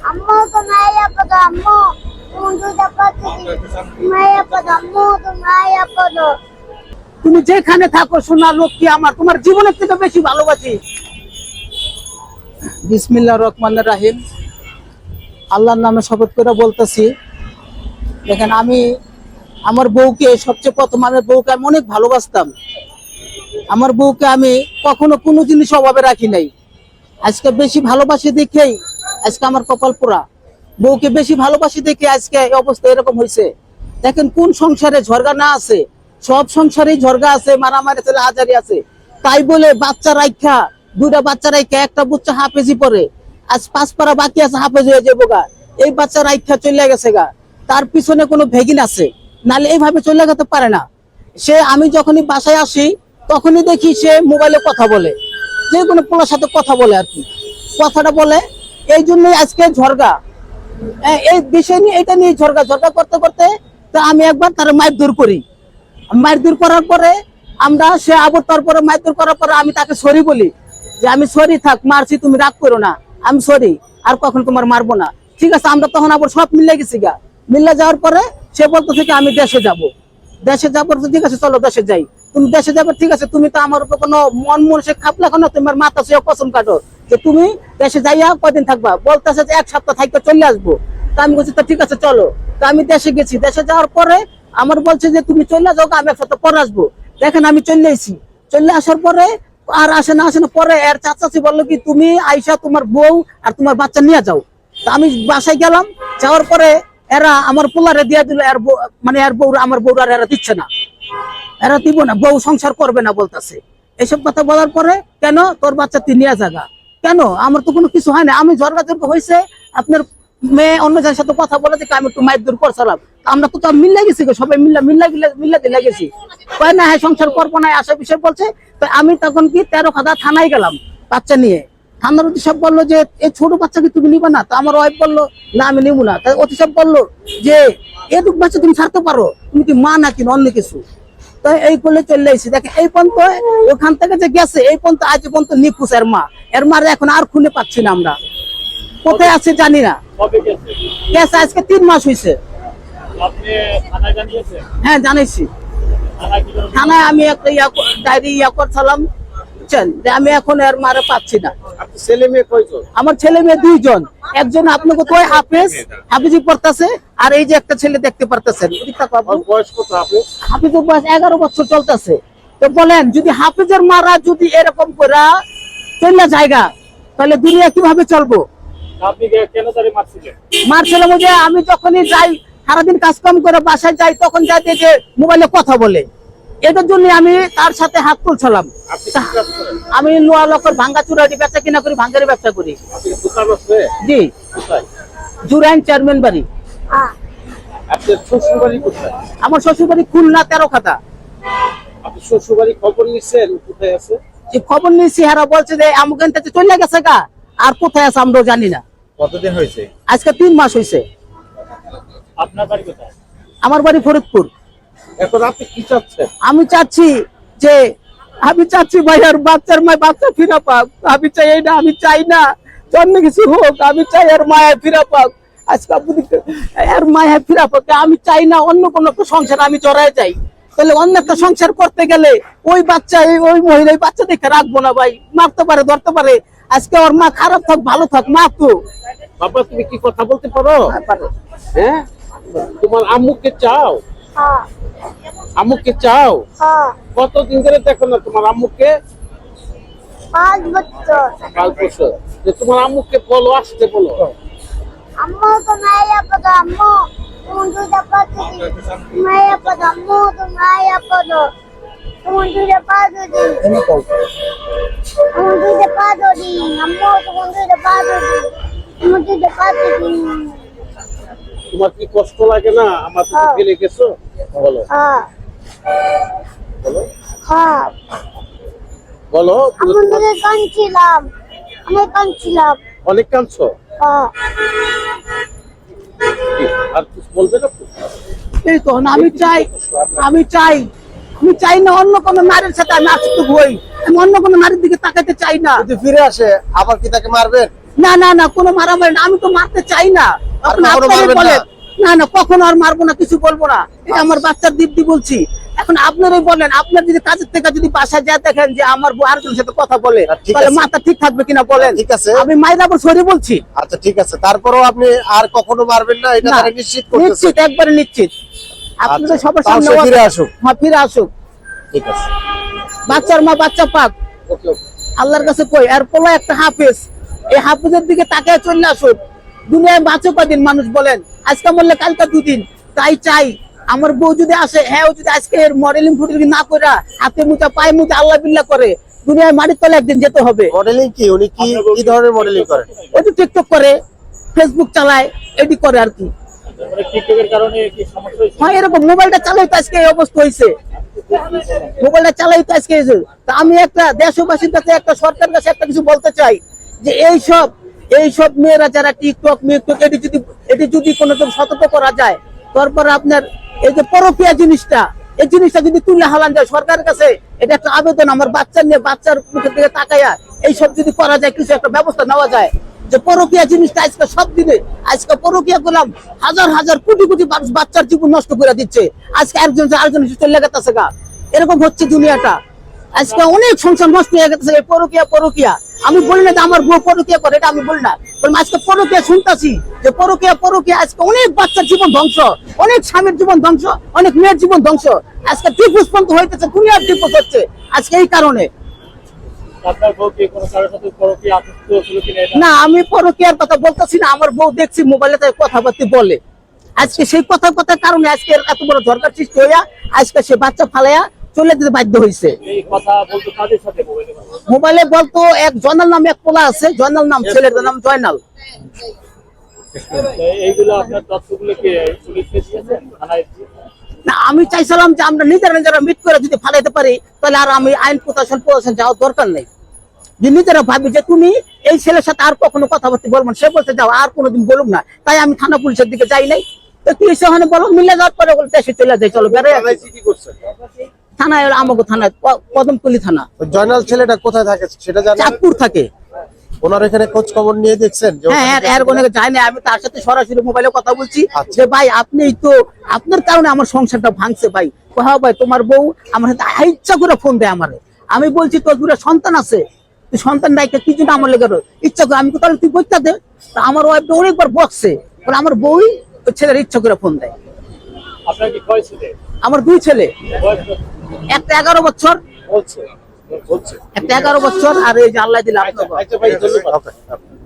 আম্মু তো মায়া পদ আম্মু তুমি দুইটা পাচ্ছি মায়া পদ আম্মু তো মায়া পদ। তুমি যেখানে থাকো সোনার লক্ষ্মী আমার তোমার জীবনের থেকে বেশি ভালোবাসি। বিসমিল্লাহির রহমানির রহিম। আল্লাহর নামে শপথ করে বলতেছি, দেখেন আমি আমার বউকে সবচেয়ে প্রথম আমার বউকে আমি অনেক ভালোবাসতাম। আমার বউকে আমি কখনো কোনো জিনিস অভাবে রাখি নাই। আজকে বেশি ভালোবাসি দেখেই আজকে আমার কপাল পোড়া। বউকে বেশি ভালোবাসি দেখে আজকে এই অবস্থা এরকম হয়েছে। দেখেন কোন সংসারে ঝগড়া না আছে, সব সংসারেই ঝগড়া আছে, মারামারি আছে, হাজারি আছে। তাই বলে বাচ্চা রাখা, দুইটা বাচ্চা রাখা, একটা বাচ্চা হাফেজি পড়ে, আজ 5 পারা বাকি আছে হাফেজ হয়ে যাবো গা। এই বাচ্চা রাখা চলে গেছে গা, তার পিছনে কোনো ভেগিন আছে, নাহলে এইভাবে চলে যেতে পারে না। সে আমি যখনই বাসায় আসি তখনই দেখি সে মোবাইলে কথা বলে, যে কোনো পোলার সাথে কথা বলে আর কি, কথাটা বলে। এই জন্যই আজকে ঝগড়া, এই বিষয় নিয়ে এটা নিয়ে ঝগড়া করতে করতে তো আমি একবার তার মারধর করি। মারধর করার পরে আমরা সে আবার তারপরে মারধর করার পরে আমি তাকে সরি বলি যে আমি সরি, থাক মারছি তুমি রাগ করো না, আমি সরি, আর কখন তোমার মারবো না, ঠিক আছে। আমরা তখন আবার সব মিলে গেছি গা। মিলে যাওয়ার পরে সে বলতে থেকে আমি দেশে যাব, দেশে যাবো, ঠিক আছে চলো দেশে যাই। তুমি দেশে যাবে, ঠিক আছে, তুমি তো আমার উপর কোনো মন সে খাপ লাখো না, তোমার মাথা সে কসম কাটো যে তুমি দেশে যাইয়া কদিন থাকবা, বলতেছে যে 1 সপ্তাহ থাকতে চলে আসবো। তা আমি বলছি তো ঠিক আছে চলো। তা আমি দেশে গেছি, দেশে যাওয়ার পরে আমার বলছে যে তুমি চলে যাও, আমি 1 সপ্তাহ পরে আসবো। দেখেন আমি চলে এসেছি, চলে আসার পরে আর আসে না পরে এর চাচাচি বললো কি তুমি আইসা তোমার বউ আর তোমার বাচ্চা নিয়ে যাও। তা আমি বাসায় গেলাম, যাওয়ার পরে এরা আমার পোলারে দিয়ে দিল, এর মানে এর বউ আমার বউরা এরা দিচ্ছে না, এরা দিব না, বউ সংসার করবে না বলতেছে। এসব কথা বলার পরে কেন তোর বাচ্চা তুই নিয়ে যাগা, কেন আমার তো কোনো কিছু হয় না, আমি ঝগড়া হয়েছে আপনার মেয়ে অন্য জায়গার সাথে কথা বলে দেখে আমি একটু মারধর করছিলাম। আমরা তো মিল্লা গেছি, সবাই মিল্লা দিলে গেছি, কয় না হ্যাঁ সংসার করবো না আসা বিষয় বলছে। তো আমি তখন কি 13 খাদা থানায় গেলাম বাচ্চা নিয়ে। থানার অতি সব বললো যে এই ছোট বাচ্চাকে তুমি নিবা না। তো আমার ওয়াইফ বললো না আমি নিবো না। তাই অতি সব বললো যে এটুক বাচ্চা তুমি ছাড়তে পারো, তুমি কি মা নাকি অন্য কিছু। তো এই করলে চলে এসেছি। দেখে এই পর্যন্ত ওখান থেকে যে গেছে এই পর্যন্ত আজ পর্যন্ত নিখোঁজ এর মা, এর মার এখন আর খুঁজে পাচ্ছি না, আমরা কোথায় আছে জানি না। গেছে আজকে 3 মাস হয়েছে। হ্যাঁ জানাইছি থানায়, আমি একটা ডায়েরি করছিলাম বুঝছেন, যে আমি এখন এর মারে পাচ্ছি না। আমার ছেলে মেয়ে 2 জন, একজন আপনাকে কই হাফিজি পড়তেছে, আর এই যে একটা ছেলে দেখতে পারতেছেন হাফিজের বয়স 11 বছর চলতেছে। তো বলেন যদি হাফিজের মারা যদি এরকম করে চলে জায়গা, তাহলে দুনিয়া কিভাবে চলবো। মারছিলাম যে আমি যখনই যাই সারাদিন কাজকাম করে বাসায় যাই তখন যাতে যে মোবাইলে কথা বলে, এটার জন্য আমি তার সাথে হাত তুলছিলাম। আমি লোহা লকর ভাঙ্গা চুরাটি ব্যবসা কিনা করি, ভাঙ্গারি ব্যবসা করি। জি জুরাইন চেয়ারম্যান বাড়ি। আমার শ্বশুর বাড়ি খুলনা 13 খাতা। শ্বশুর বাড়ি খবর নিচ্ছেন কোথায় আছে? খবর নিয়েছি, হারা বলছে যে আমগান থেকে চলে গেছে গা, আর কোথায় আছে আমরাও জানি না। কতদিন হয়েছে? আজকে 3 মাস হয়েছে। আপনার বাড়ি কোথায়? আমার বাড়ি ফরিদপুর। এখন আপনি কি চাচ্ছেন? আমি চাচ্ছি ভাইয়ার বাচ্চার মা বাচ্চা ফিরা পাক। আমি চাই না, আমি চাই না অন্য কিছু হোক, আমি চাই এর মায়া ফিরা পাক। আজকে এর মায়া ফিরা পাক। আমি চাই না অন্য কোনো সংসার আমি জড়ায় যাই। তাহলে অন্য একটা সংসার করতে গেলে ওই বাচ্চা ওই মহিলা বাচ্চা দেখে রাখবো না ভাই, মারতে পারে ধরতে পারে। আজকে ওর মা খারাপ থাক ভালো থাক, মা তো বাবা তুমি কি কথা বলতে পারো? হ্যাঁ তোমার আম্মুকে চাও? আম্মুকে চাও? কতদিন ধরে দেখো না তোমার আম্মুকে? 5 বছর। 5 বছর। তোমার আম্মুকে বলো, আসতে বলো। আম্মু তো মায়া পদ আম্মু তুমি দুইটা পাচ্ছি মায়া পদ আম্মু তো মায়া পদ তুমি দুইটা পাচ্ছি তুমি দুইটা পাচ্ছি আম্মু তুমি দুইটা পাচ্ছি তুমি দুইটা পাচ্ছি। তোমার কি কষ্ট লাগে না আমার থেকে ফেলে গেছো? বলো বলো বলো। আমি কাঁদছিলাম, অনেক কাঁদছো? আর কিছু বলবে না? এই তো আমি চাই না অন্য কোনো নারীর সাথে আমি আসক্ত হই। আমি অন্য কোনো নারীর দিকে তাকাতে চাই না। যদি ফিরে আসে আবার কি তাকে মারবেন? না না না, কোনো মারামারি না, আমি তো মারতে চাই না। এখন কখনো আপনারাই মারবেন না? বলেন। না না, কখনো আর মারবো না, কিছু বলবো না। এটা আমার বাচ্চার দিব্যি বলছি। এখন আপনারাই বলেন, আপনার যদি কাজের থেকে যদি বাসায় যা দেখেন যে আমার বউ আরেকজনের সাথে কথা বলে, ঠিক তাহলে আছে। মাথা ঠিক থাকবে কিনা বলেন? ঠিক আছে। আমি মাইরাবর সরি বলছি। আচ্ছা ঠিক আছে, তারপরেও আপনি আর কখনো মারবেন না, এটা না, তারা নিশ্চিত করতেছে। নিশ্চিত, একবারে নিশ্চিত। আপনাদের আচ্ছা, সবার তাও সামনে সে ফিরে আসুক। হ্যাঁ, ফিরে আসুক। ঠিক আছে। বাচ্চার মা বাচ্চা পাক, ওকে আল্লাহর কাছে কই। আর পোলা একটা হাফেজ, এই হাফেজের দিকে তাকায় চলে আসুক। দুনিয়ায় বাঁচো কদিন মানুষ বলেন? আজকে মরলে কালকে দুদিন। তাই চাই আমার বউ যদি আসে, হ্যাঁ ও যদি আজকে মডেলিং ফুটেলিং না করে হাতে মুচা পায়ে মুচা আল্লাহ বিল্লাহ করে, দুনিয়ায় মাটির তলে একদিন যেতে হবে। মডেলিং কি, উনি কি কি ধরনের মডেলিং করেন? ওই তো টিকটক করে, ফেসবুক চালায়, এডি করে আর কি। মানে টিকটকের কারণে কি সমস্যা হয়েছে? হ্যাঁ, এরকম মোবাইলটা চালাই তো আজকে এই অবস্থা হয়েছে। মোবাইলটা চালাই তো আজকে হয়েছে। তা আমি একটা দেশবাসীর কাছে, একটা সরকারের কাছে একটা কিছু বলতে চাই যে এইসব মেয়েরা যারা টিকটক এটি যদি কোনো সতর্ক করা যায়, তারপর আপনার এই যে পরকীয়া জিনিসটা, এই জিনিসটা যদি তুলে হালান যায় সরকারের কাছে, এটা একটা আবেদন। আমার বাচ্চা নিয়ে, বাচ্চার মুখের দিকে তাকাইয়া এইসব যদি করা যায়, কিছু একটা ব্যবস্থা নেওয়া যায়, যে পরকীয়া জিনিসটা আজকে সব দিনে, আজকে পরকীয়া করলাম হাজার হাজার কোটি কোটি বাচ্চার জীবন নষ্ট করে দিচ্ছে। আজকে একজন আরেকজন চলে গেছে গা, এরকম হচ্ছে দুনিয়াটা। আজকে অনেক সংসার নষ্ট হয়ে গেছে এই পরকীয়া। আমি বলি না যে আমার বউ পরকীয়া করে, এটা আমি বলি না। আজকে পরকীয়া শুনতাছি যে পরকীয়া আজকে অনেক বাচ্চার জীবন ধ্বংস, অনেক স্বামীর জীবন ধ্বংস, অনেক মেয়ের জীবন ধ্বংস। আজকে ডিভোর্স পর্যন্ত হইতেছে, দুনিয়ার ডিভোর্স হচ্ছে আজকে এই কারণে। আপনার বউ কি কোনো কারোর সাথে পরকীয়া আসক্ত ছিল কিনা এটা? না, আমি পরকীয়ার কথা বলতেছি না। আমার বউ দেখছি মোবাইলে তাই কথাবার্তা বলে। আজকে সেই কথার কারণে আজকে এত বড় দরকার সৃষ্টি হইয়া আজকে সে বাচ্চা ফালাইয়া চলে যেতে বাধ্য হয়েছে। এই কথা বলতে কাদের সাথে মোবাইলে বলতো এক জয়নাল নামে এক পোলা আছে, জয়নাল নাম, ছেলের নাম জয়নাল। এইগুলো আপনার তথ্যগুলো কি পুলিশকে দিয়েছেন, থানায় দিয়েছেন? না, আমি চাইছিলাম যে আমরা নিজেরা মিট করে যদি ফালাইতে পারি, তাহলে আর আমি আইন প্রশাসন যাওয়ার দরকার নেই। যে নিজেরা ভাবি যে তুমি এই ছেলের সাথে আর কখনো কথাবার্তা বলবো না, সে বলতে যাও আর কোনোদিন বলুক না। তাই আমি থানা পুলিশের দিকে যাই নাই। তো তুই সেখানে বলো, মিলে যাওয়ার পরে বলতে দেশে চলে যাই, চলো বেড়ে কি করছেন? থানায়, আমাকে থানায়, কদমতলী থানা। ওই জয়নাল ছেলেটা কোথায় থাকে সেটা জানেন? চাঁদপুর থাকে। ওনার এখানে খোঁজ খবর নিয়ে দেখছেন যে হ্যাঁ, ওখানে এর কোনো যায় না। আমি তার সাথে সরাসরি মোবাইলে কথা বলছি আচ্ছা। যে ভাই আপনি তো, আপনার কারণে আমার সংসারটা ভাঙছে ভাই। হ্যাঁ ভাই, তোমার বউ আমার সাথে ইচ্ছা করে ফোন দেয় আমারে। আমি বলছি তোর দুটো সন্তান আছে, তুই সন্তান রাইখা কি জন্য আমার লেগে ইচ্ছা করে? আমি তাহলে তুই বইটা দে। তা আমার ওয়াইফ অনেকবার বকছে, বলে আমার বউই ওই ছেলের ইচ্ছা করে ফোন দেয়। আপনার কি কয় ছেলে? আমার দুই ছেলে, বয়স কত? একটা 11 বছর, বলছে বলছে একটা 11 বছর, আর এই যে আল্লাহ দিলে আচ্ছা আপনার আচ্ছা ভাই ধন্যবাদ। ওকে, ওকে।